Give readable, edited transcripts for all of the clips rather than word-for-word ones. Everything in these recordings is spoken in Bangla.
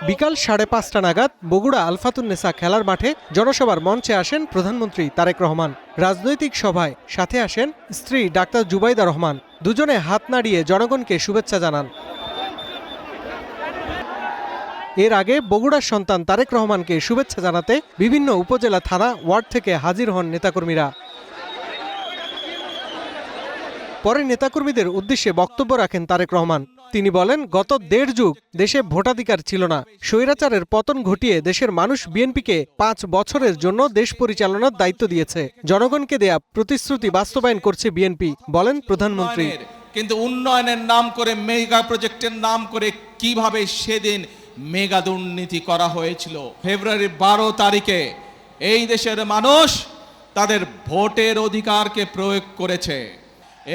বিকাল 5:30 নাগাদ বগুড়া আলফাতুন্নেসা খেলার মাঠে জনসভার মঞ্চে আসেন প্রধানমন্ত্রী তারেক রহমান। রাজনৈতিক সভায় সাথে আসেন স্ত্রী ডাক্তার জুবাইদা রহমান। দুজনে হাত নাড়িয়ে জনগণকে শুভেচ্ছা জানান। এর আগে বগুড়ার সন্তান তারেক রহমানকে শুভেচ্ছা জানাতে বিভিন্ন উপজেলা থানা ওয়ার্ড থেকে হাজির হন নেতাকর্মীরা। পরে নেতাকর্মীদের উদ্দেশ্যে বক্তব্য রাখেন তারেক রহমান। তিনি বলেন, গত 1.5 যুগ দেশে ভোটাধিকার ছিল না। স্বৈরাচারের পতন ঘটিয়ে দেশের মানুষ বিএনপিকে 5 বছরের জন্য দেশ পরিচালনার দায়িত্ব দিয়েছে। জনগণকে দেয়া প্রতিশ্রুতি বাস্তবায়ন করছে বিএনপি, বলেন প্রধানমন্ত্রী। কিন্তু উন্নয়নের নাম করে, মেগা প্রজেক্টের নাম করে কিভাবে সেদিন মেগা দুর্নীতি করা হয়েছিল। ফেব্রুয়ারি 12 তারিখে এই দেশের মানুষ তাদের ভোটের অধিকারকে প্রয়োগ করেছে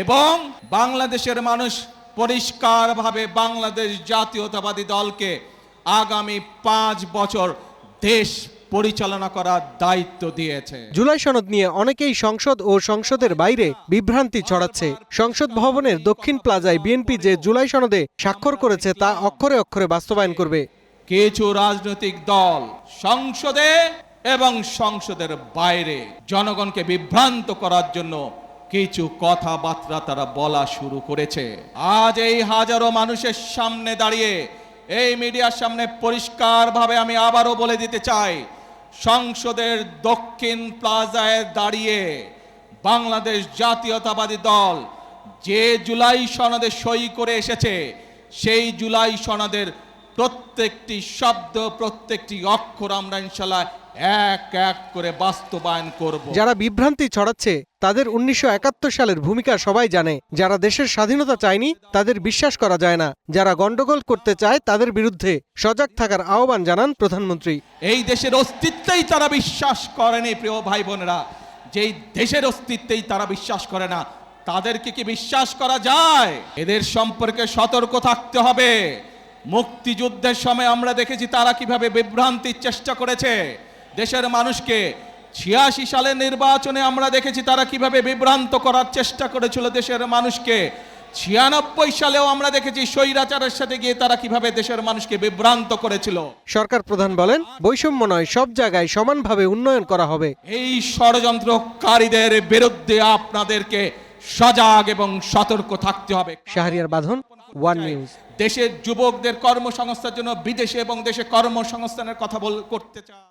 এবং বাংলাদেশের মানুষ পরিষ্কারভাবে বাংলাদেশ জাতীয়তাবাদী দলকে আগামী 5 বছর দেশ পরিচালনা করার দায়িত্ব দিয়েছে। জুলাই সনদ নিয়ে অনেকেই সংসদ ও সংসদের বাইরে বিভ্রান্তি ছড়াচ্ছে। সংসদ ভবনের দক্ষিণ প্লাজায় বিএনপি যে জুলাই সনদে স্বাক্ষর করেছে তা অক্ষরে অক্ষরে বাস্তবায়ন করবে। কিছু রাজনৈতিক দল সংসদে এবং সংসদের বাইরে জনগণকে বিভ্রান্ত করার জন্য কিছু কথাবার্তা তারা বলা শুরু করেছে। আজ এই হাজারো মানুষের সামনে দাঁড়িয়ে, এই মিডিয়ার সামনে পরিষ্কারভাবে আমি আবারও বলে দিতে চাই, সংসদের দক্ষিণ প্লাজায় দাঁড়িয়ে বাংলাদেশ জাতীয়তাবাদী দল যে জুলাই সনদে সই করে এসেছে, সেই জুলাই সনদের প্রত্যেকটি শব্দ, প্রত্যেকটি অক্ষর আমরা ইনশাআল্লাহ এক এক করে বাস্তবায়ন করব। যারা বিভ্রান্তি ছড়াচ্ছে তাদের 1971 সালের ভূমিকা সবাই জানে। যারা দেশের স্বাধীনতা চায়নি তাদের বিশ্বাস করা যায় না। যারা গন্ডগোল করতে চায় তাদের বিরুদ্ধে সজাগ থাকার আহ্বান জানান প্রধানমন্ত্রী। এই দেশের অস্তিত্বেই তারা বিশ্বাস করেনি, প্রিয় ভাই বোনেরা, যেই দেশের অস্তিত্বেই তারা বিশ্বাস করে না, তাদেরকে কি বিশ্বাস করা যায়? এদের সম্পর্কে সতর্ক থাকতে হবে। মুক্তিযুদ্ধের সময় আমরা দেখেছি তারা কিভাবে বিভ্রান্তির চেষ্টা করেছে দেশের মানুষকে। 86 সালের নির্বাচনে আমরা দেখেছি তারা কিভাবে বিভ্রান্ত করার চেষ্টা করেছিল দেশের মানুষকে। 96 সালেও আমরা দেখেছি স্বৈরাচারের সাথে গিয়ে তারা কিভাবে দেশের মানুষকে বিভ্রান্ত করেছিল। সরকার প্রধান বলেন, বৈষম্য নয়, সব জায়গায় সমানভাবে উন্নয়ন করা হবে। এই ষড়যন্ত্রকারীদের বিরুদ্ধে আপনাদেরকে সজাগ এবং সতর্ক থাকতে হবে। শাহরিয়ার বাঁধন, ওয়ান নিউজ। দেশের যুবকদের কর্মসংস্থানের জন্য বিদেশে এবং দেশে কর্মসংস্থানের কথা করতে চায়।